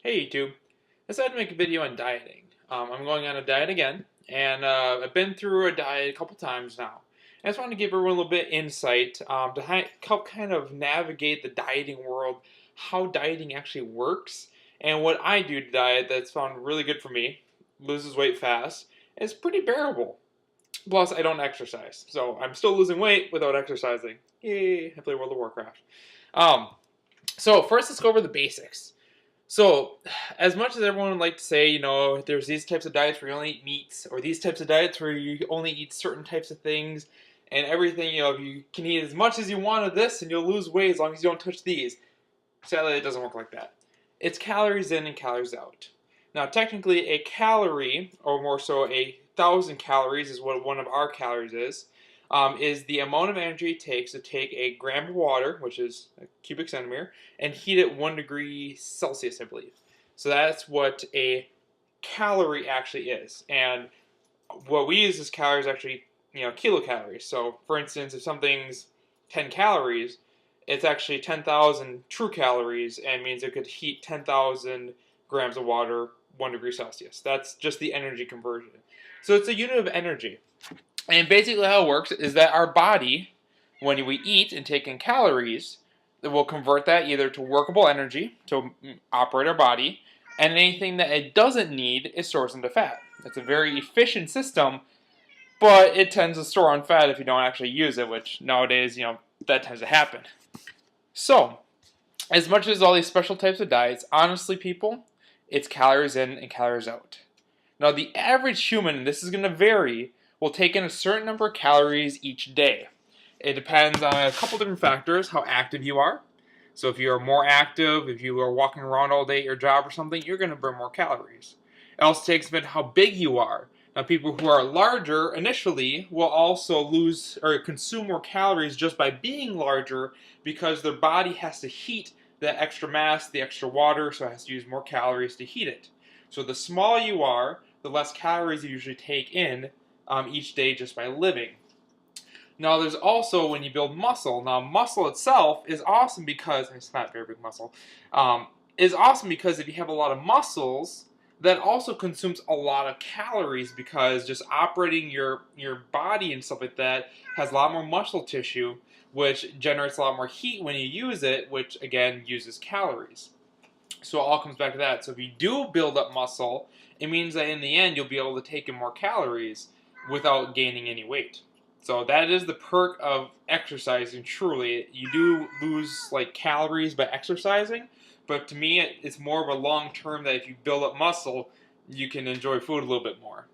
Hey YouTube, I decided to make a video on dieting. I'm going on a diet again, and I've been through a diet a couple times now. I just wanted to give everyone a little bit insight to help kind of navigate the dieting world, how dieting actually works, and what I do to diet that's found really good for me, loses weight fast, and it's pretty bearable. Plus, I don't exercise, so I'm still losing weight without exercising. Yay! I play World of Warcraft. Um, so first, let's go over the basics. So, as much as everyone would like to say, there's these types of diets where you only eat meats, or these types of diets where you only eat certain types of things, and everything, you can eat as much as you want of this and you'll lose weight as long as you don't touch these. Sadly, it doesn't work like that. It's calories in and calories out. Now, technically, a calorie, or more so 1,000 calories, is what one of our calories is the amount of energy it takes to take a gram of water, which is a cubic centimeter, and heat it 1 degree Celsius, I believe. So that's what a calorie actually is. And what we use as calories actually, kilocalories. So, for instance, if something's 10 calories, it's actually 10,000 true calories and means it could heat 10,000 grams of water 1 degree Celsius. That's just the energy conversion. So it's a unit of energy. And basically, how it works is that our body, when we eat and take in calories, it will convert that either to workable energy to operate our body, and anything that it doesn't need, it stores into fat. It's a very efficient system, but it tends to store on fat if you don't actually use it, which nowadays, that tends to happen. So, as much as all these special types of diets, honestly, people, it's calories in and calories out. Now, the average human, and this is going to vary, will take in a certain number of calories each day. It depends on a couple different factors, how active you are. So if you are more active, if you are walking around all day at your job or something, you're going to burn more calories. It also takes a bit how big you are. Now, people who are larger initially will also lose or consume more calories just by being larger because their body has to heat the extra mass, the extra water, so it has to use more calories to heat it. So the smaller you are, the less calories you usually take in each day just by living. Now, there's also when you build muscle. Now, muscle itself is awesome because it's not very big muscle. Is awesome because if you have a lot of muscles, that also consumes a lot of calories because just operating your body and stuff like that has a lot more muscle tissue, which generates a lot more heat when you use it, which again uses calories. So it all comes back to that. So if you do build up muscle, it means that in the end you'll be able to take in more calories without gaining any weight. So that is the perk of exercising. Truly, you do lose like calories by exercising, but to me, it's more of a long term that if you build up muscle, you can enjoy food a little bit more.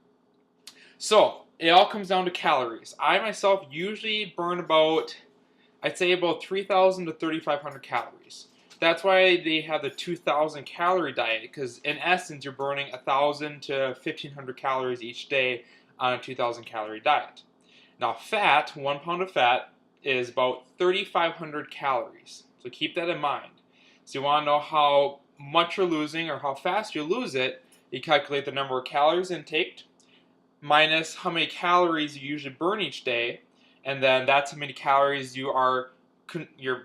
So it all comes down to calories. I myself usually burn about, I'd say about 3,000 to 3,500 calories. That's why they have the 2,000 calorie diet, because in essence, you're burning 1,000 to 1,500 calories each day on a 2,000 calorie diet. Now, fat, 1 pound of fat, is about 3,500 calories. So keep that in mind. So you want to know how much you're losing or how fast you lose it, you calculate the number of calories intaked minus how many calories you usually burn each day, and then that's how many calories your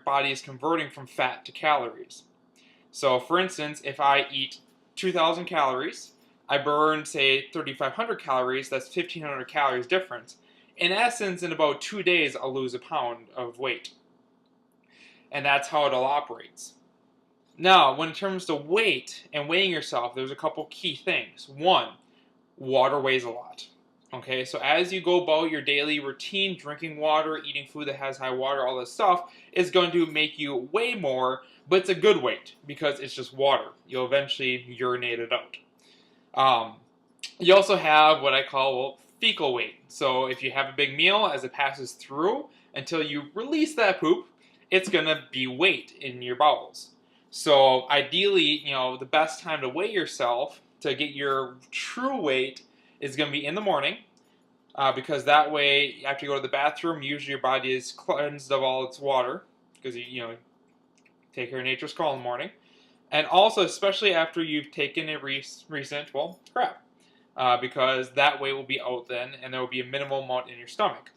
body is converting from fat to calories. So, for instance, if I eat 2,000 calories, I burn, say, 3,500 calories, that's 1,500 calories difference. In essence, in about 2 days, I'll lose a pound of weight. And that's how it all operates. Now, when it comes to weight and weighing yourself, there's a couple key things. One, water weighs a lot. Okay, so as you go about your daily routine, drinking water, eating food that has high water, all this stuff is going to make you weigh more, but it's a good weight because it's just water. You'll eventually urinate it out. Um, you also have what I call fecal weight. So if you have a big meal, as it passes through until you release that poop, it's going to be weight in your bowels. So ideally, the best time to weigh yourself to get your true weight is going to be in the morning, because that way, after you go to the bathroom, usually your body is cleansed of all its water because you take care of nature's call in the morning, and also especially after you've taken a recent crap, because that weight will be out then, and there will be a minimal amount in your stomach.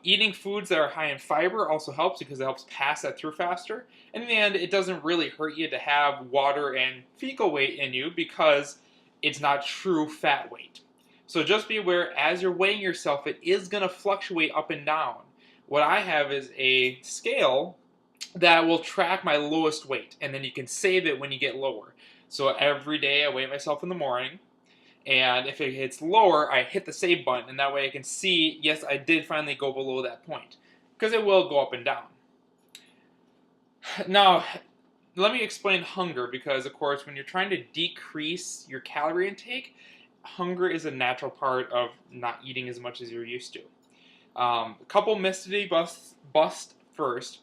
Eating foods that are high in fiber also helps because it helps pass that through faster. And in the end, it doesn't really hurt you to have water and fecal weight in you because it's not true fat weight. So just be aware as you're weighing yourself, it is going to fluctuate up and down. What I have is a scale that will track my lowest weight, and then you can save it when you get lower. So every day I weigh myself in the morning, and if it hits lower, I hit the save button, and that way I can see, yes, I did finally go below that point, because it will go up and down. Now, let me explain hunger, because of course when you're trying to decrease your calorie intake, hunger is a natural part of not eating as much as you're used to. A couple myths to bust first.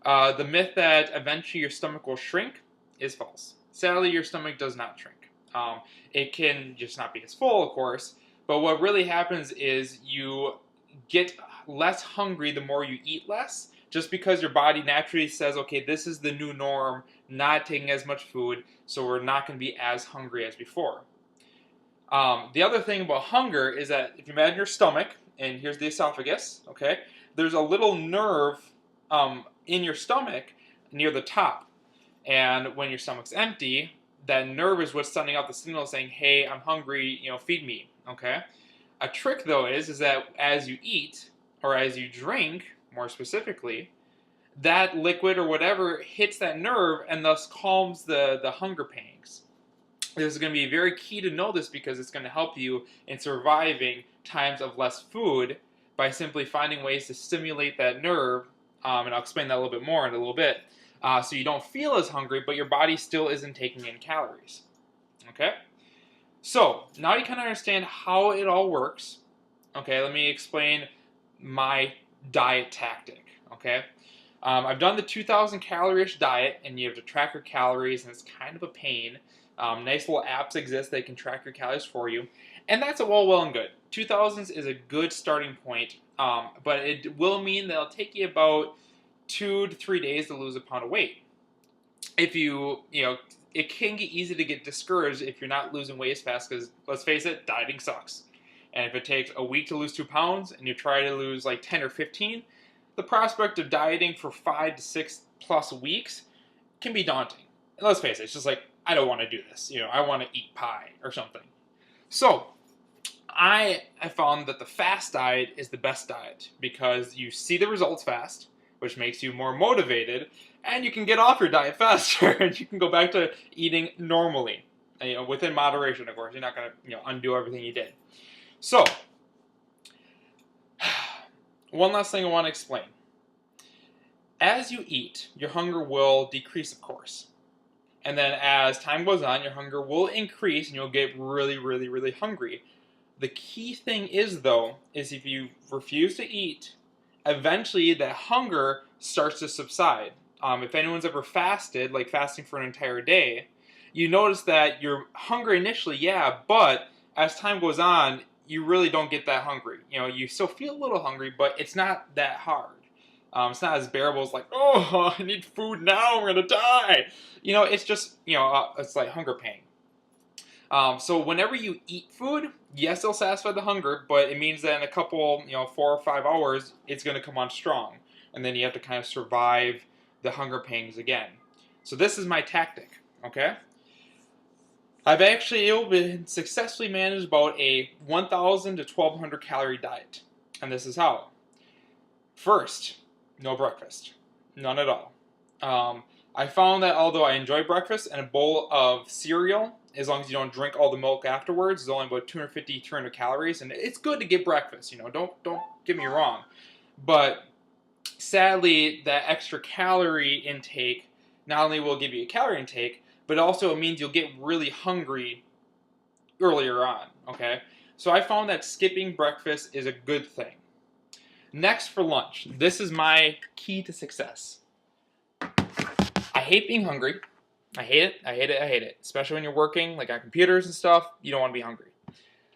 The myth that eventually your stomach will shrink is false. Sadly, your stomach does not shrink. It can just not be as full, of course, but what really happens is you get less hungry the more you eat less, just because your body naturally says, okay, this is the new norm, not taking as much food, so we're not going to be as hungry as before. The other thing about hunger is that if you imagine your stomach, and here's the esophagus, okay, there's a little nerve in your stomach near the top. And when your stomach's empty, that nerve is what's sending out the signal saying, hey, I'm hungry, feed me, okay? A trick, though, is that as you eat, or as you drink, more specifically, that liquid or whatever hits that nerve and thus calms the hunger pangs. This is going to be very key to know this because it's going to help you in surviving times of less food by simply finding ways to stimulate that nerve, and I'll explain that a little bit more in a little bit, so you don't feel as hungry, but your body still isn't taking in calories. Okay? So, now you kind of understand how it all works. Okay, let me explain my diet tactic. Okay? I've done the 2,000 calorie-ish diet, and you have to track your calories, and it's kind of a pain. Nice little apps exist that can track your calories for you, and that's all well and good. 2,000 is a good starting point, but it will mean that it'll take you about 2 to 3 days to lose a pound of weight. If it can get easy to get discouraged if you're not losing weight as fast because, let's face it, dieting sucks. And if it takes a week to lose 2 pounds and you try to lose like 10 or 15, the prospect of dieting for 5 to 6 plus weeks can be daunting. And let's face it, it's just like, I don't want to do this. I want to eat pie or something. So, I have found that the fast diet is the best diet because you see the results fast, which makes you more motivated, and you can get off your diet faster, and you can go back to eating normally, within moderation, of course. You're not going to, undo everything you did. So, one last thing I want to explain. As you eat, your hunger will decrease, of course. And then as time goes on, your hunger will increase, and you'll get really, really, really hungry. The key thing is, though, is if you refuse to eat, eventually that hunger starts to subside. If anyone's ever fasted, like fasting for an entire day, you notice that your hunger initially, yeah, but as time goes on, you really don't get that hungry. You still feel a little hungry, but it's not that hard. It's not as bearable as like, oh, I need food now, I'm going to die. It's just, it's like hunger pain. So whenever you eat food, yes, it'll satisfy the hunger, but it means that in a couple, 4 or 5 hours, it's going to come on strong. And then you have to kind of survive the hunger pangs again. So this is my tactic, okay? I've actually been successfully managed about a 1,000 to 1,200 calorie diet. And this is how. First, no breakfast. None at all. I found that although I enjoy breakfast and a bowl of cereal, as long as you don't drink all the milk afterwards, is only about 250, 300 calories, and it's good to get breakfast, don't get me wrong. But sadly, that extra calorie intake not only will give you a calorie intake, but also it means you'll get really hungry earlier on, okay? So I found that skipping breakfast is a good thing. Next, for lunch. This is my key to success. I hate being hungry. I hate it, I hate it, I hate it. Especially when you're working, like on computers and stuff, you don't want to be hungry.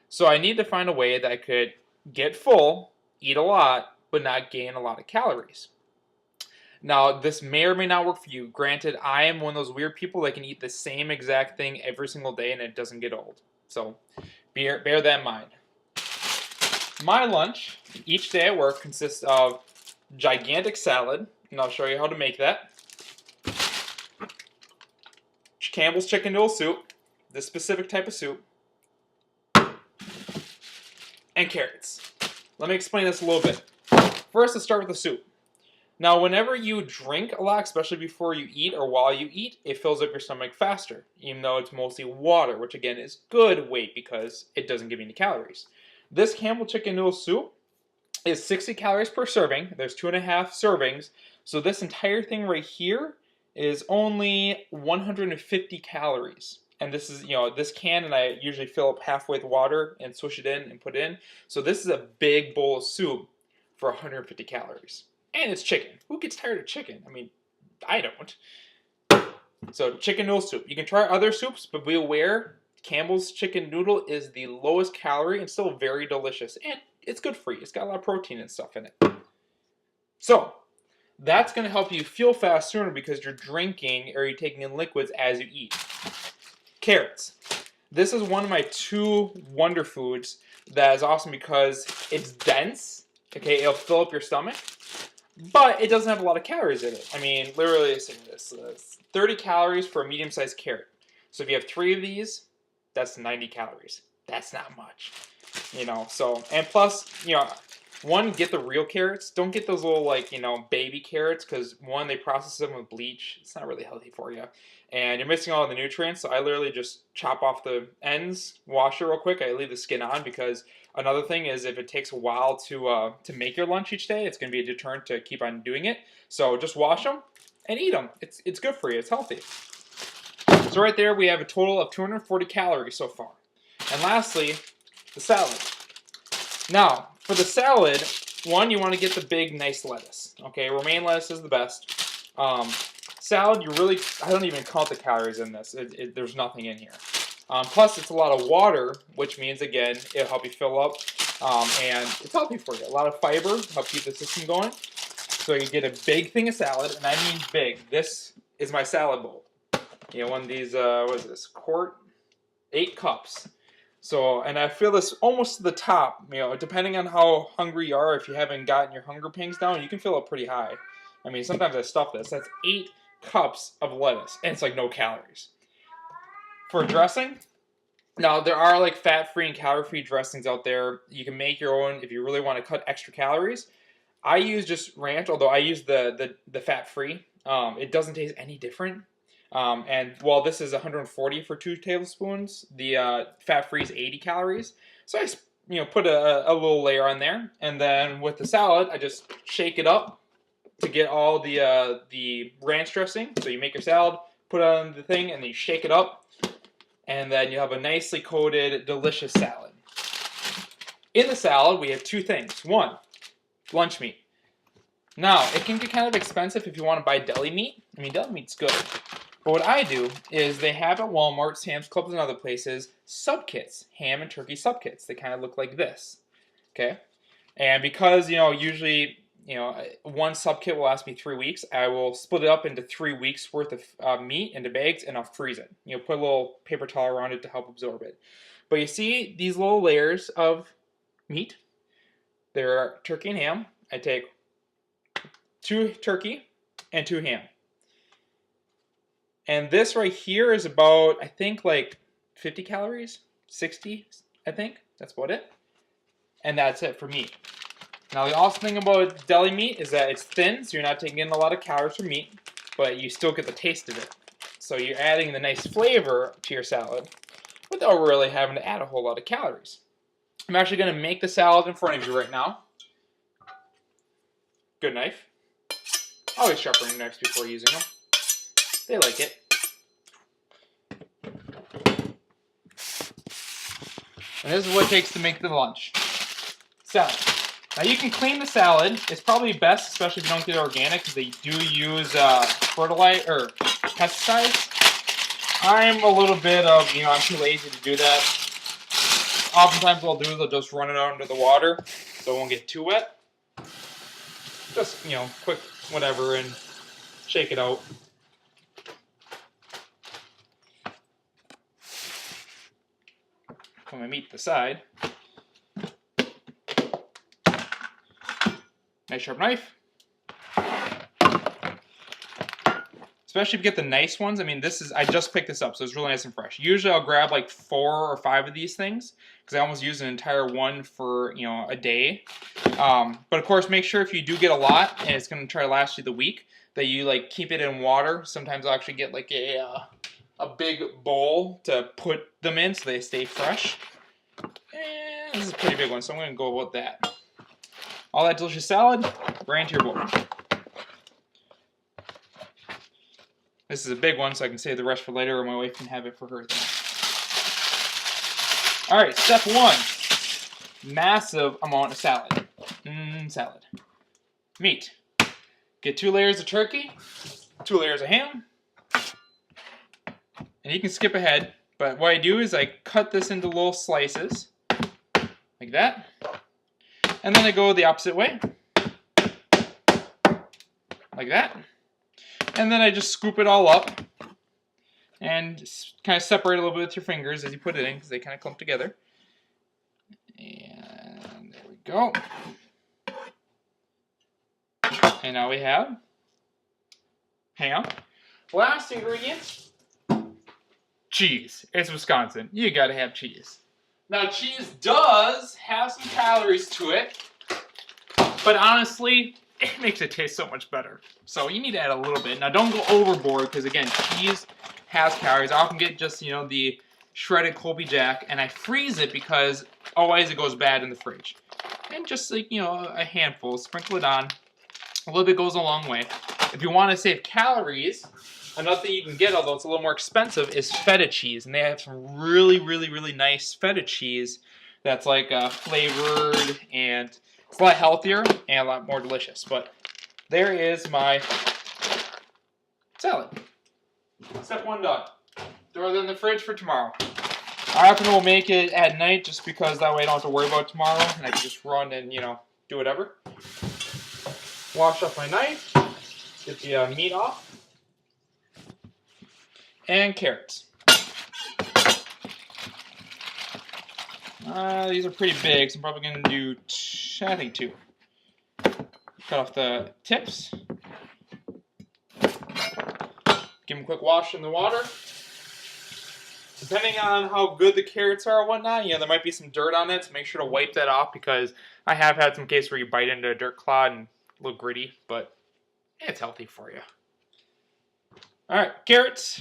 So I need to find a way that I could get full, eat a lot, but not gain a lot of calories. Now, this may or may not work for you. Granted, I am one of those weird people that can eat the same exact thing every single day and it doesn't get old. So, bear that in mind. My lunch each day at work consists of gigantic salad, and I'll show you how to make that. Campbell's chicken noodle soup, this specific type of soup, and carrots. Let me explain this a little bit. First, let's start with the soup. Now, whenever you drink a lot, especially before you eat or while you eat, it fills up your stomach faster, even though it's mostly water, which again is good weight because it doesn't give you any calories. This Campbell chicken noodle soup is 60 calories per serving. There's 2.5 servings. So this entire thing right here is only 150 calories. And this is, this can, and I usually fill up halfway with water and swish it in and put it in. So this is a big bowl of soup for 150 calories. And it's chicken. Who gets tired of chicken? I mean, I don't. So chicken noodle soup. You can try other soups, but be aware, Campbell's chicken noodle is the lowest calorie and still very delicious. And it's good for you. It's got a lot of protein and stuff in it. So that's going to help you fuel fast sooner because you're drinking or you're taking in liquids as you eat. Carrots. This is one of my 2 wonder foods that is awesome because it's dense. Okay, it'll fill up your stomach. But it doesn't have a lot of calories in it. I mean, literally, listen to this. 30 calories for a medium-sized carrot. So if you have 3 of these, that's 90 calories. That's not much. So, and plus, one, get the real carrots. Don't get those little, baby carrots, because one, they process them with bleach. It's not really healthy for you. And you're missing all the nutrients, so I literally just chop off the ends, wash it real quick. I leave the skin on because another thing is if it takes a while to make your lunch each day, it's going to be a deterrent to keep on doing it. So just wash them and eat them. It's good for you. It's healthy. So right there we have a total of 240 calories so far. And lastly, the salad. Now, for the salad, one, you want to get the big, nice lettuce. Okay, romaine lettuce is the best. Salad, I don't even count the calories in this. There's nothing in here. Plus, it's a lot of water, which means, again, it'll help you fill up, and it's healthy for you. A lot of fiber, help keep the system going. So you get a big thing of salad, and I mean big. This is my salad bowl. One of these, what is this, quart? 8 cups. So, and I fill this almost to the top, depending on how hungry you are. If you haven't gotten your hunger pangs down, you can fill it pretty high. I mean, sometimes I stuff this. That's 8 cups of lettuce, and it's like no calories. For dressing, now there are fat-free and calorie-free dressings out there. You can make your own if you really want to cut extra calories. I use just ranch, although I use the fat-free. It doesn't taste any different. And while this is 140 for 2 tablespoons, the fat-free is 80 calories. So I put a little layer on there, and then with the salad, I just shake it up to get all the ranch dressing. So you make your salad, put it on the thing, and then you shake it up, and then you have a nicely coated, delicious salad. In the salad, we have 2 things. 1, lunch meat. Now, it can get kind of expensive if you want to buy deli meat. I mean, deli meat's good. But what I do is they have at Walmart, Sam's Clubs, and other places, sub kits, ham and turkey sub kits. They kind of look like this. Okay? And because, usually, one sub kit will last me 3 weeks, I will split it up into 3 weeks worth of meat into bags, and I'll freeze it. Put a little paper towel around it to help absorb it. But you see these little layers of meat? They're turkey and ham. I take 2 turkey and 2 ham. And this right here is about, I think, 50 calories, 60, I think. That's about it. And that's it for meat. Now, the awesome thing about deli meat is that it's thin, so you're not taking in a lot of calories from meat, but you still get the taste of it. So you're adding the nice flavor to your salad without really having to add a whole lot of calories. I'm actually going to make the salad in front of you right now. Good knife. Always sharpen your knives before using them. They like it. And this is what it takes to make the lunch. Salad. Now you can clean the salad. It's probably best, especially if you don't get it organic, because they do use fertilizer or pesticides. I'm a little bit of, I'm too lazy to do that. Oftentimes what I'll do is I'll just run it out into the water so it won't get too wet. Just, quick whatever and shake it out. Put my meat to the side. Nice sharp knife. Especially if you get the nice ones. I mean, I just picked this up, so it's really nice and fresh. Usually I'll grab like 4 or 5 of these things because I almost use an entire one for, you know, a day. But of course, make sure if you do get a lot and it's going to try to last you the week, that you like keep it in water. Sometimes I'll actually get like a big bowl to put them in so they stay fresh. And this is a pretty big one, so I'm going to go about that. All that delicious salad, right into your bowl. This is a big one, so I can save the rest for later, or my wife can have it for her thing. All right, step 1. Massive amount of salad. Salad. Meat. Get 2 layers of turkey, 2 layers of ham. And you can skip ahead, but what I do is I cut this into little slices, like that. And then I go the opposite way, like that. And then I just scoop it all up and kind of separate a little bit with your fingers as you put it in because they kind of clump together. And there we go. And now we have ham. Last ingredient, cheese. It's Wisconsin. You gotta have cheese. Now cheese does have some calories to it, but honestly, it makes it taste so much better. So you need to add a little bit. Now don't go overboard because again, cheese has calories. I often get just, you know, the shredded Colby Jack and I freeze it because otherwise it goes bad in the fridge. And just like, you know, a handful, sprinkle it on. A little bit goes a long way. If you want to save calories, another thing you can get, although it's a little more expensive, is feta cheese. And they have some really, really, really nice feta cheese that's like flavored and it's a lot healthier and a lot more delicious. But there is my salad. Step 1 done. Throw it in the fridge for tomorrow. I often will make it at night just because that way I don't have to worry about it tomorrow and I can just run and, you know, do whatever. Wash off my knife. Get the meat off. And carrots. These are pretty big, so I'm probably going to do, I think 2. Cut off the tips. Give them a quick wash in the water. Depending on how good the carrots are or whatnot, you know, there might be some dirt on it, so make sure to wipe that off because I have had some cases where you bite into a dirt clod and a little gritty, but it's healthy for you. Alright, carrots.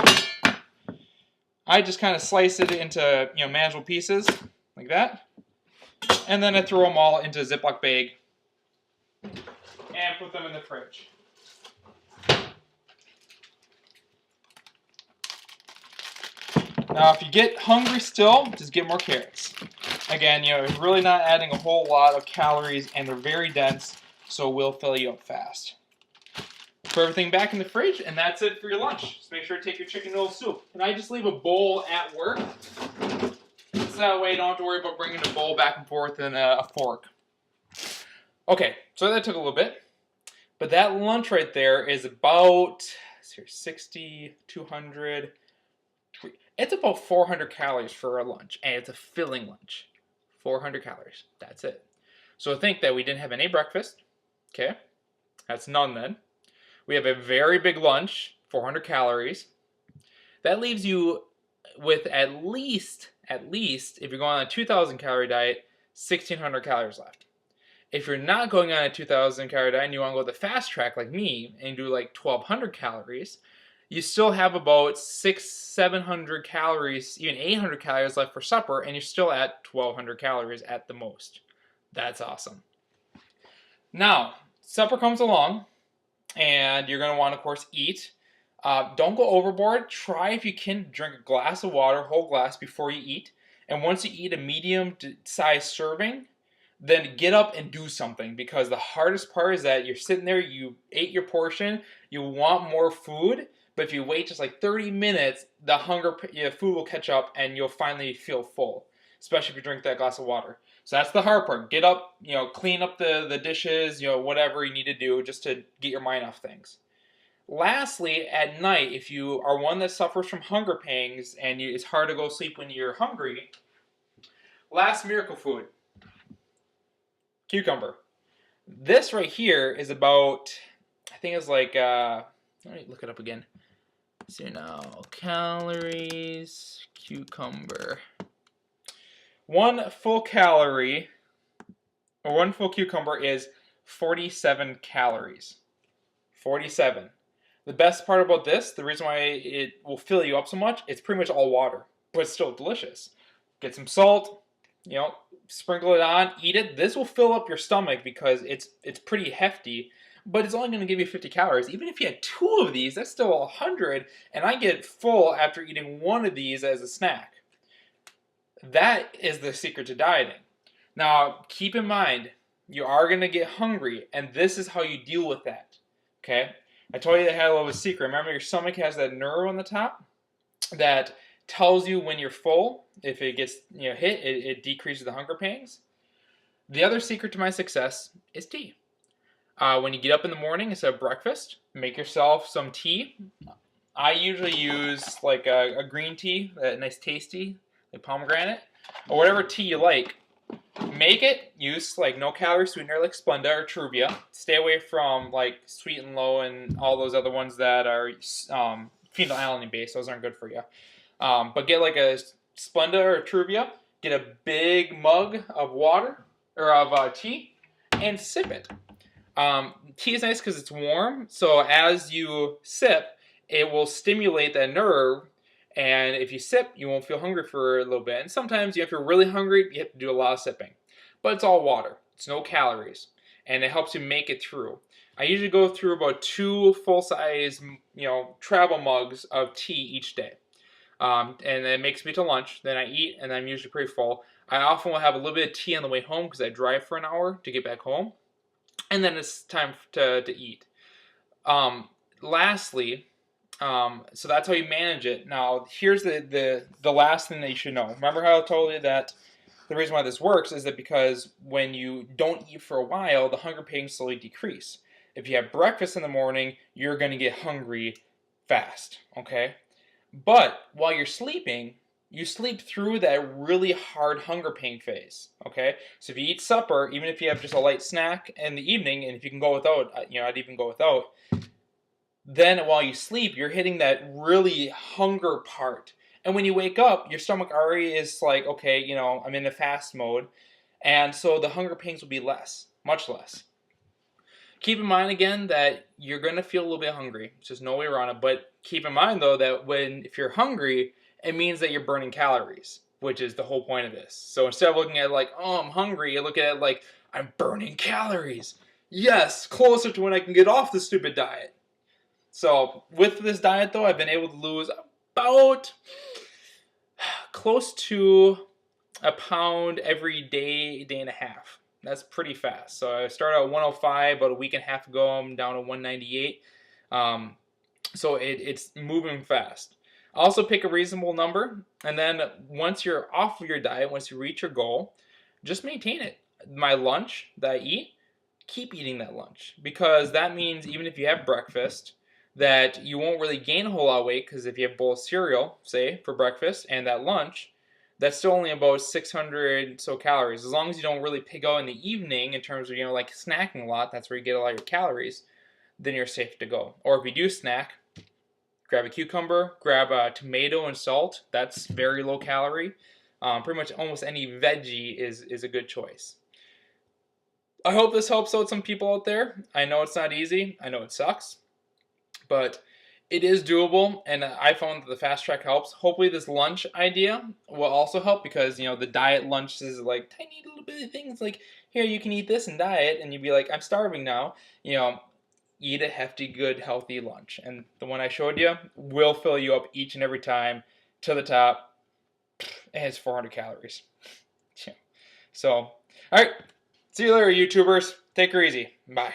I just kind of slice it into, you know, manageable pieces, like that. And then I throw them all into a Ziploc bag and put them in the fridge. Now, if you get hungry still, just get more carrots. Again, you know, you're really not adding a whole lot of calories, and they're very dense, so will fill you up fast. Put everything back in the fridge, and that's it for your lunch. Just make sure to take your chicken noodle soup. And I just leave a bowl at work, so that way you don't have to worry about bringing the bowl back and forth and a fork. Okay, so that took a little bit, but that lunch right there is about 60, 200. It's about 400 calories for a lunch, and it's a filling lunch. 400 calories. That's it. So think that we didn't have any breakfast. Okay, that's none then. We have a very big lunch, 400 calories. That leaves you with at least, if you're going on a 2,000 calorie diet, 1,600 calories left. If you're not going on a 2,000 calorie diet and you want to go the fast track like me and do like 1,200 calories, you still have about 600-700 calories, even 800 calories left for supper, and you're still at 1,200 calories at the most. That's awesome. Now, supper comes along, and you're going to want to, of course, eat. Don't go overboard. Try, if you can, drink a glass of water, whole glass, before you eat. And once you eat a medium-sized serving, then get up and do something, because the hardest part is that you're sitting there, you ate your portion, you want more food, but if you wait just like 30 minutes, the food will catch up and you'll finally feel full, especially if you drink that glass of water. So that's the hard part. Get up, you know, clean up the dishes, you know, whatever you need to do just to get your mind off things. Lastly, at night, if you are one that suffers from hunger pangs and it's hard to go sleep when you're hungry, last miracle food, cucumber. This right here is about, I think it's like, let me look it up again. See now, calories, cucumber. One full calorie, or one full cucumber is 47 calories. 47. The best part about this, the reason why it will fill you up so much, it's pretty much all water, but it's still delicious. Get some salt, sprinkle it on, eat it. This will fill up your stomach because it's pretty hefty, but it's only going to give you 50 calories. Even if you had 2 of these, that's still 100, and I get full after eating 1 of these as a snack. That is the secret to dieting. Now, keep in mind, you are going to get hungry, and this is how you deal with that. Okay? I told you they had a little secret. Remember, your stomach has that nerve on the top that tells you when you're full. If it gets hit, it decreases the hunger pangs. The other secret to my success is tea. When you get up in the morning instead of breakfast, make yourself some tea. I usually use like a green tea, a nice tasty, like pomegranate, or whatever tea you like. Make it, use like no calorie sweetener like Splenda or Truvia. Stay away from like Sweet and Low and all those other ones that are phenylalanine based. Those aren't good for you. But get like a Splenda or Truvia. Get a big mug of water or of tea and sip it. Tea is nice because it's warm. So as you sip, it will stimulate that nerve. And if you sip, you won't feel hungry for a little bit. And sometimes if you're really hungry, you have to do a lot of sipping. But it's all water. It's no calories. And it helps you make it through. I usually go through about 2 full-size, travel mugs of tea each day. And it makes me to lunch. Then I eat, and I'm usually pretty full. I often will have a little bit of tea on the way home because I drive for an hour to get back home. And then it's time to eat. Lastly, so that's how you manage it. Now, here's the last thing that you should know. Remember how I told you that the reason why this works is that because when you don't eat for a while, the hunger pains slowly decrease. If you have breakfast in the morning, you're going to get hungry fast, okay? But while you're sleeping, you sleep through that really hard hunger pain phase, okay? So if you eat supper, even if you have just a light snack in the evening, and if you can go without, I'd even go without, then while you sleep, you're hitting that really hunger part. And when you wake up, your stomach already is like, okay, I'm in the fast mode. And so the hunger pains will be less, much less. Keep in mind again that you're going to feel a little bit hungry. There's just no way around it. But keep in mind though that if you're hungry, it means that you're burning calories, which is the whole point of this. So instead of looking at it like, oh, I'm hungry, you look at it like, I'm burning calories. Yes, closer to when I can get off the stupid diet. So with this diet though, I've been able to lose about close to a pound every day and a half. That's pretty fast. So I started at 105 about a week and a half ago. I'm down to 198. So it's moving fast. Also pick a reasonable number, and then once you're off of your diet, once you reach your goal, just maintain it. My lunch that I eat, keep eating that lunch, because that means even if you have breakfast, that you won't really gain a whole lot of weight, because if you have a bowl of cereal, say, for breakfast, and that lunch, that's still only about 600 so calories. As long as you don't really pig out in the evening in terms of, like snacking a lot, that's where you get a lot of your calories, then you're safe to go. Or if you do snack, grab a cucumber, grab a tomato and salt. That's very low calorie. Pretty much almost any veggie is a good choice. I hope this helps out some people out there. I know it's not easy. I know it sucks. But it is doable, and I found that the Fast Track helps. Hopefully this lunch idea will also help, because the diet lunch is like tiny little bitty things like, here, you can eat this and diet, and you'd be like, I'm starving now. Eat a hefty, good, healthy lunch. And the one I showed you will fill you up each and every time to the top. It has 400 calories. So, all right. See you later, YouTubers. Take her easy. Bye.